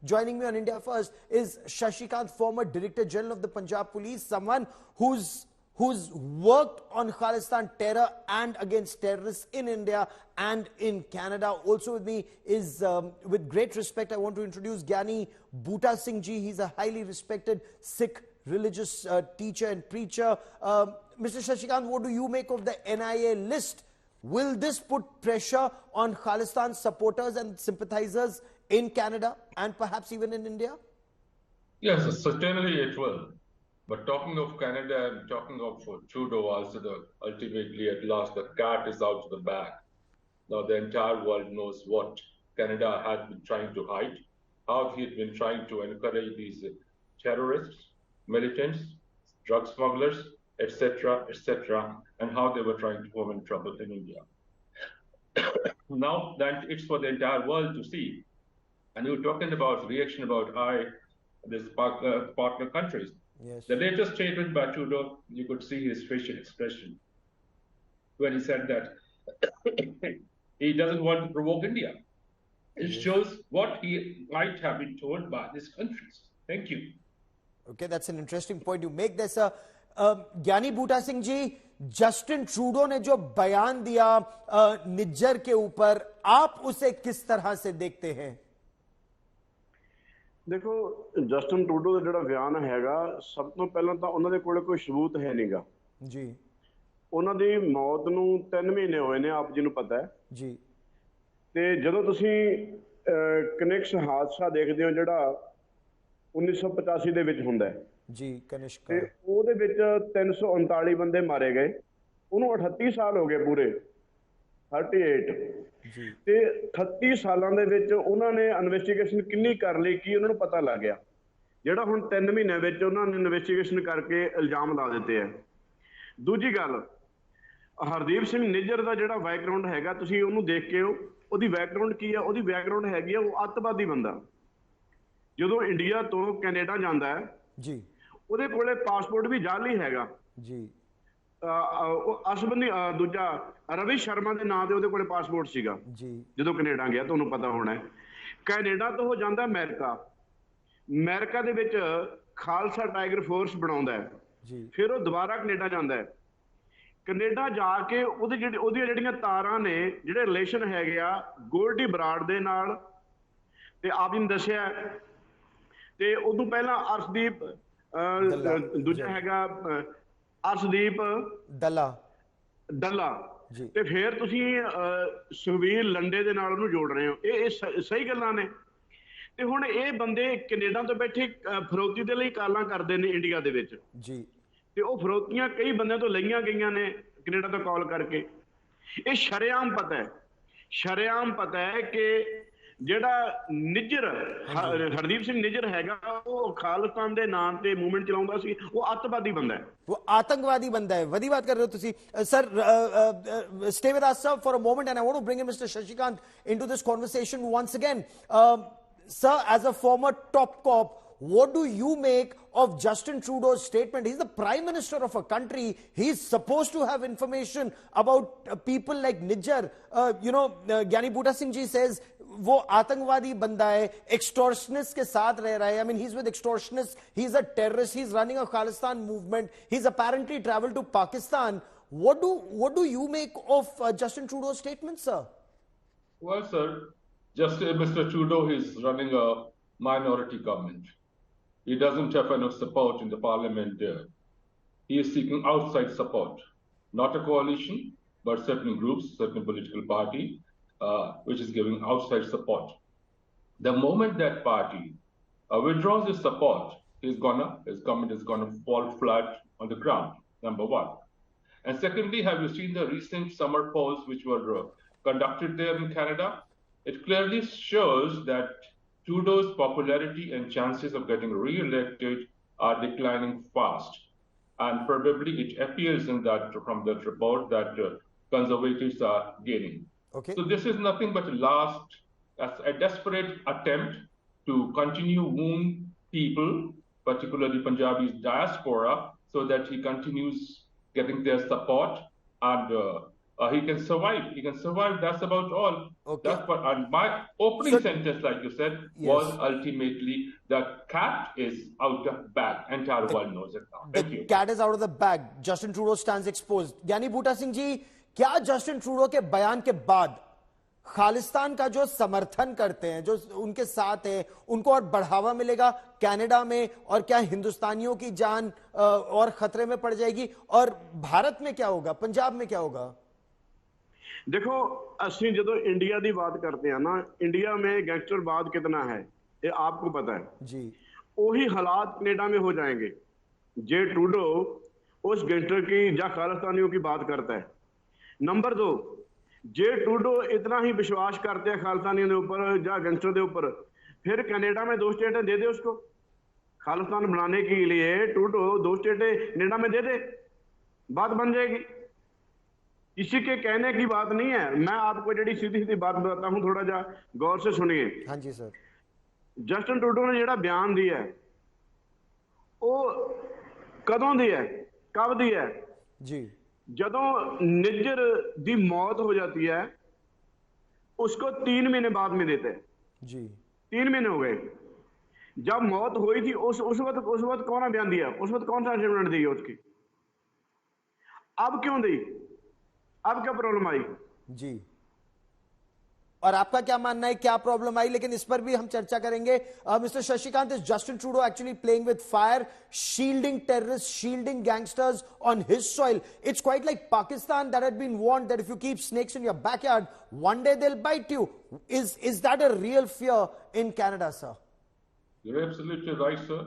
Joining me on India First is Shashi, former Director General of the Punjab Police, someone who's worked on Khalistan terror and against terrorists in India and in Canada. Also with me is, with great respect, I want to introduce Gyani Bhuta Singh Ji. He's a highly respected Sikh religious teacher and preacher. Mr. Shashikant, what do you make of the NIA list? Will this put pressure on Khalistan supporters and sympathizers in Canada and perhaps even in India? Yes, certainly it will. But talking of Canada and talking of Trudeau also, ultimately at last the cat is out of the bag. Now the entire world knows what Canada had been trying to hide, how he had been trying to encourage these terrorists, militants, drug smugglers, etc., and how they were trying to foment trouble in India. Now that it's for the entire world to see, and you were talking about reaction about these partner countries. Yes. The latest statement by Trudeau, you could see his facial expression when he said that he doesn't want to provoke India. It shows what he might have been told by these countries. Thank you. Okay, that's an interesting point you make there, sir. Gyani Bhuta Singh ji, Justin Trudeau ने जो बयान दिया निज्जर के ऊपर, आप उसे किस तरह से देखते हैं? देखो, जस्टिन ट्रूडो ਦਾ ਜਿਹੜਾ ਬਿਆਨ ਹੈਗਾ, ਸਭ ਤੋਂ ਪਹਿਲਾਂ ਤਾਂ ਉਹਨਾਂ ਦੇ ਕੋਲੇ ਕੋਈ ਸਬੂਤ ਹੈ ਨਹੀਂਗਾ ਜੀ। ਉਹਨਾਂ ਦੀ ਮੌਤ ਨੂੰ 3 ਮਹੀਨੇ ਹੋਏ ਨੇ, ਆਪ ਜੀ ਨੂੰ ਪਤਾ ਹੈ ਜੀ। ਤੇ ਜਦੋਂ ਤੁਸੀਂ ਕਨਿਕਸ ਹਾਦਸਾ ਦੇਖਦੇ ਹੋ ਜਿਹੜਾ 1985 ਦੇ ਵਿੱਚ ਹੁੰਦਾ ਹੈ ਜੀ, ਕਨਿਸ਼ਕ, ਤੇ ਉਹਦੇ ਵਿੱਚ 339 ਬੰਦੇ ਮਾਰੇ ਗਏ, ਉਹਨੂੰ 38 ਸਾਲ ਹੋ ਗਏ ਪੂਰੇ, 38 ਜੀ। ਤੇ 38 ਸਾਲਾਂ ਦੇ ਵਿੱਚ ਉਹਨਾਂ ਨੇ ਇਨਵੈਸਟੀਗੇਸ਼ਨ ਕਿੰਨੀ ਕਰ ਲਈ ਕਿ ਉਹਨਾਂ ਨੂੰ ਪਤਾ ਲੱਗ ਗਿਆ, ਜਿਹੜਾ ਹੁਣ 3 ਮਹੀਨਿਆਂ ਵਿੱਚ ਉਹਨਾਂ ਨੇ ਇਨਵੈਸਟੀਗੇਸ਼ਨ ਕਰਕੇ ਇਲਜ਼ਾਮ ਲਾ ਦਿੱਤੇ ਆ। ਦੂਜੀ ਗੱਲ, ਹਰਦੀਪ ਸਿੰਘ ਨਿੱਜਰ ਦਾ ਜਿਹੜਾ ਬੈਕਗਰਾਉਂਡ ਹੈਗਾ, ਤੁਸੀਂ ਉਹਨੂੰ ਦੇਖ ਕੇ ਉਹਦੀ ਬੈਕਗਰਾਉਂਡ ਕੀ ਆ? ਉਹਦੀ ਬੈਕਗਰਾਉਂਡ ਹੈਗੀ ਆ, ਉਹ ਅੱਤਵਾਦੀ ਬੰਦਾ। ਜਦੋਂ ਇੰਡੀਆ ਤੋਂ ਕੈਨੇਡਾ ਜਾਂਦਾ ਹੈ ਜੀ, ਉਹਦੇ ਕੋਲੇ ਪਾਸਪੋਰਟ ਵੀ ਜਾਲੀ ਹੈਗਾ ਜੀ। ਅਸਬੰਦੀ ਦੂਜਾ ਰਵੀ ਸ਼ਰਮਾ ਦੇ ਨਾਂ ਤੇ ਉਹਦੇ ਕੋਲੇ ਪਾਸਪੋਰਟ ਸੀਗਾ ਜੀ, ਜਦੋਂ ਕੈਨੇਡਾ ਗਿਆ, ਤੁਹਾਨੂੰ ਪਤਾ ਹੋਣਾ। ਕੈਨੇਡਾ ਤੋਂ ਉਹ ਜਾਂਦਾ ਅਮਰੀਕਾ, ਅਮਰੀਕਾ ਦੇ ਵਿੱਚ ਖਾਲਸਾ ਟਾਈਗਰ ਫੋਰਸ ਬਣਾਉਂਦਾ ਹੈ। ਫਿਰ ਉਹ ਦੁਬਾਰਾ ਕੈਨੇਡਾ ਜਾਂਦਾ ਹੈ। ਕੈਨੇਡਾ ਜਾ ਕੇ ਉਹਦੀਆਂ ਜਿਹੜੀਆਂ ਤਾਰਾਂ ਨੇ, ਜਿਹੜੇ ਰਿਲੇਸ਼ਨ ਹੈਗੇ ਆ ਗੋਲਡੀ ਬਰਾੜ ਦੇ ਨਾਲ, ਤੇ ਆਪ ਜੀ ਨੇ ਦੱਸਿਆ। ਤੇ ਉਦੋਂ ਪਹਿਲਾਂ ਅਰਸ਼ਦੀਪ ਦੂਜਾ ਹੈਗਾ ਅਰਸ਼ਦੀਪ ਡੱਲਾ ਜੀ। ਤੇ ਫਿਰ ਤੁਸੀਂ ਸੁਖਬੀਰ ਲੰਡੇ ਦੇ ਨਾਲ ਉਹਨੂੰ ਜੋੜ ਰਹੇ ਹੋ। ਇਹ ਸਹੀ ਗੱਲਾਂ ਨੇ। ਤੇ ਹੁਣ ਇਹ ਬੰਦੇ ਕੈਨੇਡਾ ਤੋਂ ਬੈਠੇ ਫਰੋਤੀ ਦੇ ਲਈ ਕਾਲਾਂ ਕਰਦੇ ਨੇ ਇੰਡੀਆ ਦੇ ਵਿੱਚ ਜੀ, ਤੇ ਉਹ ਫਰੋਤੀਆਂ ਕਈ ਬੰਦਿਆਂ ਤੋਂ ਲਈਆਂ ਗਈਆਂ ਨੇ ਕੈਨੇਡਾ ਤੋਂ ਕਾਲ ਕਰਕੇ। ਇਹ ਸ਼ਰੇਆਮ ਪਤਾ ਹੈ ਕਿ ਜਿਹੜਾ ਨਿੱਜਰ ਹਰਦੀਪ ਸਿੰਘ ਨਿੱਜਰ ਹੈਗਾ, ਉਹ ਖਾਲਿਸਤਾਨ ਦੇ ਨਾਮ ਤੇ ਮੂਵਮੈਂਟ ਚਲਾਉਂਦਾ ਸੀ, ਉਹ ਅੱਤਵਾਦੀ ਬੰਦਾ ਹੈ, वो आतंकवादी बंदा है। वही बात कर रहे हो तुसी sir. Stay with us, sir, for a moment, and I want to bring in Mr. Shashikant into this conversation once again. Sir, as a former top cop, what do you make of Justin Trudeau's statement? He's the Prime Minister of a country. He's supposed to have information about people like Nijjar. Gyani Bhuta Singh ji says वो आतंकवादी बंदा है, extortionists के साथ रह रहा है. I mean, he's with extortionists. He's a terrorist. He's running a Khalistan movement. He's apparently traveled to Pakistan. What do you make of Justin Trudeau's statement, sir? Well, sir, Mr. Trudeau is running a minority government. He doesn't have enough support in the parliament there. He is seeking outside support, not a coalition, but certain groups, certain political party, which is giving outside support. The moment that party withdraws his support, his government is gonna fall flat on the ground, number one. And secondly, have you seen the recent summer polls which were conducted there in Canada? It clearly shows that Trudeau's popularity and chances of getting re-elected are declining fast. And probably it appears from that report that conservatives are gaining. Okay. So this is nothing but a desperate attempt to continue wound people, particularly Punjabi's diaspora, so that he continues getting their support and he can survive. He can survive. That's about all. Okay. That's what. And my opening sentence, like you said, was ultimately the cat is out of the bag. Entire world knows it now. Thank you. The cat is out of the bag. Justin Trudeau stands exposed. ज्ञानी बूटा सिंह जी, क्या Justin Trudeau के बयान के बाद खालिस्तान का जो समर्थन करते हैं, जो उनके साथ है, उनको और बढ़ावा मिलेगा कनाडा में, और क्या हिंदुस्तानियों की जान और खतरे में पड़ जाएगी, और भारत में क्या होगा, पंजाब में क्या होगा? देखो, असि जो इंडिया की बात करते हैं ना, इंडिया में गैंगस्टरवाद कितना है ये आपको पता है जी। वही हालात कनाडा में हो जाएंगे जे ट्रूडो उस गैंगस्टर की या खालिस्तानियों की बात करता है। नंबर 2, जे ट्रूडो इतना ही विश्वास करते हैं खालिस्तानियों के ऊपर या गैंगस्टर के ऊपर, फिर कनाडा में 2 स्टेटें दे दे उसको खालिस्तान बनाने के लिए। ट्रूडो 2 स्टेटें कनाडा में दे दे, बात बन जाएगी। किसी के कहने की बात नहीं है, मैं आपको जी सीधी सीधी बात बताता हूं, थोड़ा जा गौर से सुनिए। हाँ जी सर। जस्टिन ट्रूडो ने जो बयान दिया है वो कदों दिया है, कब दिया है जी? जदों निज्जर की मौत हो जाती है उसको 3 महीने बाद में देते हैं जी। 3 महीने हो गए जब मौत हुई थी। उस वक्त कौन सा बयान दिया, उस वक्त कौन सा स्टेटमेंट दी उसकी? अब क्यों दी, अब क्या प्रॉब्लम आई जी? और आपका क्या मानना है, क्या प्रॉब्लम आई? लेकिन इस पर भी हम चर्चा करेंगे। Mister Shashikant, is Justin Trudeau actually playing with fire, shielding terrorist, shielding gangsters on his soil? It's quite like Pakistan that had been warned that if you keep snakes in your backyard, one day they'll bite you. Is that a real fear in Canada, sir? You're absolutely right, sir.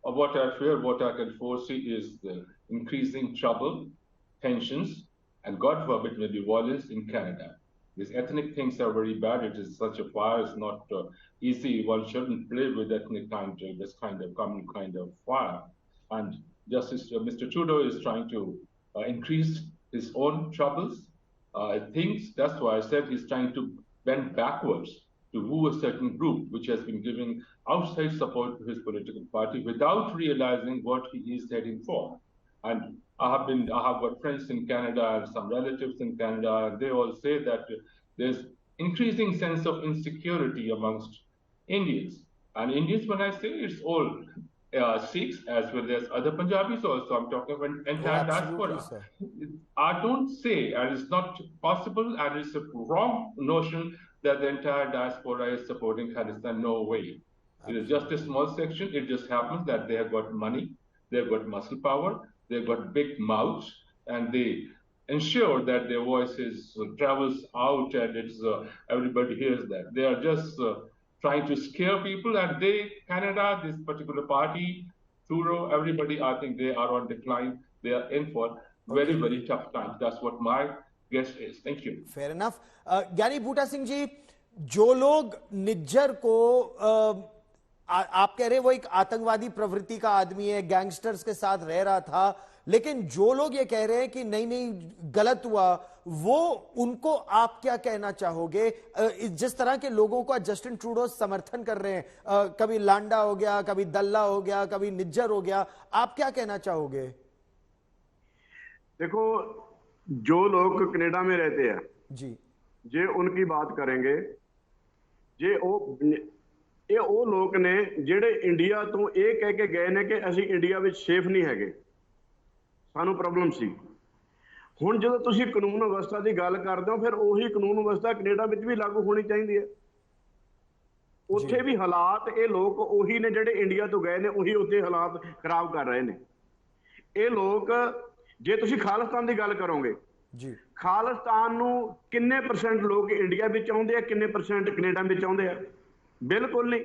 What I fear, what I can foresee is the increasing trouble, tensions, and God forbid maybe violence in Canada. These ethnic things are very bad. It is such a fire. It's not easy. One shouldn't play with ethnic this kind of common kind of fire. And Justice Mr. Trudeau is trying to increase his own troubles. I think that's why I said he's trying to bend backwards to woo a certain group which has been giving outside support to his political party without realizing what he is heading for. And I have got friends in Canada and some relatives in Canada, and they all say that there's increasing sense of insecurity amongst Indians. And Indians, when I say, it's all Sikhs as well as other Punjabis also. I'm talking about entire diaspora. Sir. I don't say, and it's not possible, and it's a wrong notion that the entire diaspora is supporting Khalistan. No way. It is just a small section. It just happens that they have got money, they've got muscle power, they've got big mouths, and they ensure that their voices travels out and it's everybody hears that. They are just trying to scare people, and Canada, this particular party, Trudeau, everybody, I think they are on decline. They are in for very, very tough times. That's what my guess is. Thank you. Fair enough. ज्ञानी बूटा सिंह जी, जो लोग निज्जर को आप कह रहे वो एक आतंकवादी प्रवृत्ति का आदमी है, गैंगस्टर्स के साथ रह रहा था, लेकिन जो लोग ये कह रहे हैं कि नहीं नहीं गलत हुआ, वो उनको आप क्या कहना चाहोगे? जिस तरह के लोगों का जस्टिन ट्रूडो समर्थन कर रहे हैं, कभी लांडा हो गया, कभी दल्ला हो गया, कभी निज्जर हो गया, आप क्या कहना चाहोगे? देखो, जो लोग कनाडा में रहते हैं जी, जे उनकी बात करेंगे, जे ਇਹ ਉਹ ਲੋਕ ਨੇ ਜਿਹੜੇ ਇੰਡੀਆ ਤੋਂ ਇਹ ਕਹਿ ਕੇ ਗਏ ਨੇ ਕਿ ਅਸੀਂ ਇੰਡੀਆ ਵਿੱਚ ਸੇਫ ਨਹੀਂ ਹੈਗੇ, ਸਾਨੂੰ ਪ੍ਰੋਬਲਮ ਸੀ। ਹੁਣ ਜਦੋਂ ਤੁਸੀਂ ਕਾਨੂੰਨ ਵਿਵਸਥਾ ਦੀ ਗੱਲ ਕਰਦੇ ਹੋ, ਫਿਰ ਉਹੀ ਕਾਨੂੰਨ ਵਿਵਸਥਾ ਕੈਨੇਡਾ ਵਿੱਚ ਵੀ ਲਾਗੂ ਹੋਣੀ ਚਾਹੀਦੀ ਹੈ। ਉੱਥੇ ਵੀ ਹਾਲਾਤ ਇਹ ਲੋਕ ਉਹੀ ਨੇ ਜਿਹੜੇ ਇੰਡੀਆ ਤੋਂ ਗਏ ਨੇ, ਉਹੀ ਉੱਥੇ ਹਾਲਾਤ ਖਰਾਬ ਕਰ ਰਹੇ ਨੇ। ਇਹ ਲੋਕ, ਜੇ ਤੁਸੀਂ ਖਾਲਿਸਤਾਨ ਦੀ ਗੱਲ ਕਰੋਗੇ ਜੀ, ਖਾਲਿਸਤਾਨ ਨੂੰ ਕਿੰਨੇ % ਲੋਕ ਇੰਡੀਆ ਵਿੱਚ ਆਉਂਦੇ ਆ, ਕਿੰਨੇ % ਕੈਨੇਡਾ ਵਿੱਚ ਆਉਂਦੇ ਆ? ਬਿਲਕੁਲ ਨਹੀਂ।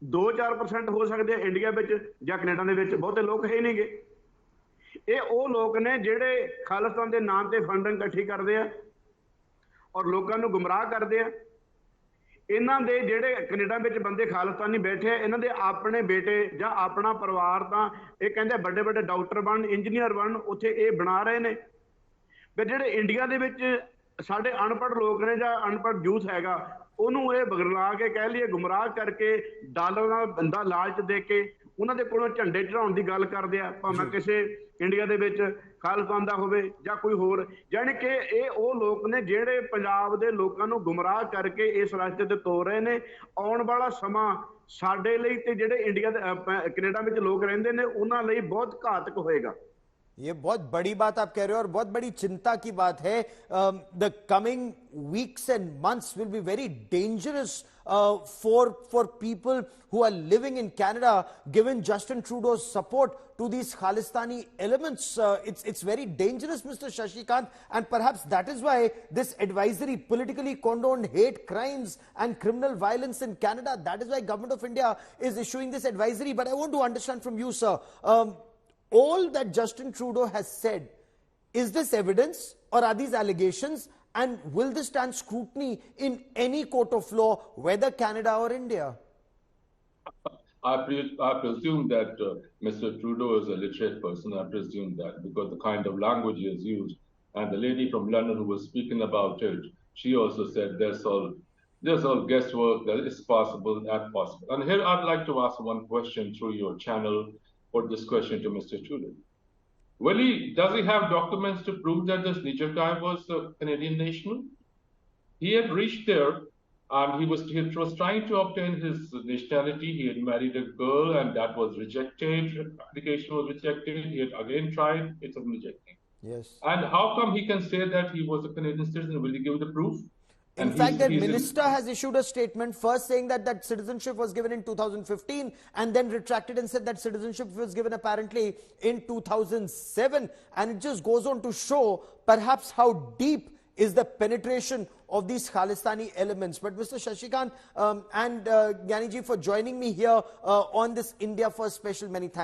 2-4% ਹੋ ਸਕਦੇ ਆ ਇੰਡੀਆ ਵਿੱਚ ਜਾਂ ਕੈਨੇਡਾ ਦੇ ਵਿੱਚ, ਬਹੁਤੇ ਲੋਕ ਹੈ ਨਹੀਂਗੇ। ਇਹ ਉਹ ਲੋਕ ਨੇ ਜਿਹੜੇ ਖਾਲਿਸਤਾਨ ਦੇ ਨਾਮ ਤੇ ਫੰਡਿੰਗ ਇਕੱਠੀ ਕਰਦੇ ਆ ਔਰ ਲੋਕਾਂ ਨੂੰ ਗੁੰਮਰਾਹ ਕਰਦੇ ਆ। ਇਹਨਾਂ ਦੇ ਜਿਹੜੇ ਕੈਨੇਡਾ ਵਿੱਚ ਬੰਦੇ ਖਾਲਿਸਤਾਨੀ ਬੈਠੇ ਆ, ਇਹਨਾਂ ਦੇ ਆਪਣੇ ਬੇਟੇ ਜਾਂ ਆਪਣਾ ਪਰਿਵਾਰ ਤਾਂ ਇਹ ਕਹਿੰਦੇ ਵੱਡੇ ਵੱਡੇ ਡਾਕਟਰ ਬਣਨ, ਇੰਜੀਨੀਅਰ ਬਣਨ, ਉੱਥੇ ਇਹ ਬਣਾ ਰਹੇ ਨੇ। ਫਿਰ ਜਿਹੜੇ ਇੰਡੀਆ ਦੇ ਵਿੱਚ ਸਾਡੇ ਅਨਪੜ੍ਹ ਲੋਕ ਨੇ ਜਾਂ ਅਨਪੜ੍ਹ ਯੂਥ ਹੈਗਾ, ਉਹਨੂੰ ਇਹ ਬਗਲਾ ਕੇ ਕਹਿ ਲਈਏ ਗੁੰਮਰਾਹ ਕਰਕੇ ਡਾਲਰ ਨਾਲ ਬੰਦਾ ਲਾਲਚ ਦੇ ਕੇ ਉਹਨਾਂ ਦੇ ਕੋਲੋਂ ਝੰਡੇ ਚੜਾਉਣ ਦੀ ਗੱਲ ਕਰਦੇ ਆ। ਭਾਵੇਂ ਕਿਸੇ ਇੰਡੀਆ ਦੇ ਵਿੱਚ ਖਾਲਿਸਤਾਨ ਦਾ ਹੋਵੇ ਜਾਂ ਕੋਈ ਹੋਰ, ਜਾਣੀ ਕਿ ਇਹ ਉਹ ਲੋਕ ਨੇ ਜਿਹੜੇ ਪੰਜਾਬ ਦੇ ਲੋਕਾਂ ਨੂੰ ਗੁੰਮਰਾਹ ਕਰਕੇ ਇਸ ਰਸਤੇ ਤੇ ਤੋਰ ਰਹੇ ਨੇ। ਆਉਣ ਵਾਲਾ ਸਮਾਂ ਸਾਡੇ ਲਈ ਤੇ ਜਿਹੜੇ ਇੰਡੀਆ ਦੇ ਕੈਨੇਡਾ ਵਿੱਚ ਲੋਕ ਰਹਿੰਦੇ ਨੇ ਉਹਨਾਂ ਲਈ ਬਹੁਤ ਘਾਤਕ ਹੋਏਗਾ। ये बहुत बड़ी बात आप कह रहे हो और बहुत बड़ी चिंता की बात है। The coming weeks and months will be very dangerous for people who are living in Canada, given Justin Trudeau's support to these Khalistani elements. It's very dangerous, Mr. Shashi Kant, and perhaps that is why this advisory, politically condoned hate crimes and criminal violence in Canada, that is why Government of India is issuing this advisory. But I want to understand from you, sir, all that Justin Trudeau has said, is this evidence or are these allegations, and will this stand scrutiny in any court of law, whether Canada or India? I presume that Mr. Trudeau is a literate person. I presume that because the kind of language he has used, and the lady from London who was speaking about it, she also said there's all guesswork, that it's possible, not possible. And here I'd like to ask one question through your channel, put this question to Mr. Trudeau. Does he have documents to prove that this Nijjar guy was a Canadian national? He had reached there and he was trying to obtain his nationality. He had married a girl and that was rejected. Application was rejected. He had again tried. It was rejected. Yes. And how come he can say that he was a Canadian citizen? Will he give the proof? In fact, the minister has issued a statement first saying that citizenship was given in 2015 and then retracted and said that citizenship was given apparently in 2007. And it just goes on to show perhaps how deep is the penetration of these Khalistani elements. But Mr. Shashi Kant and Gyaniji for joining me here on this India First special, many thanks.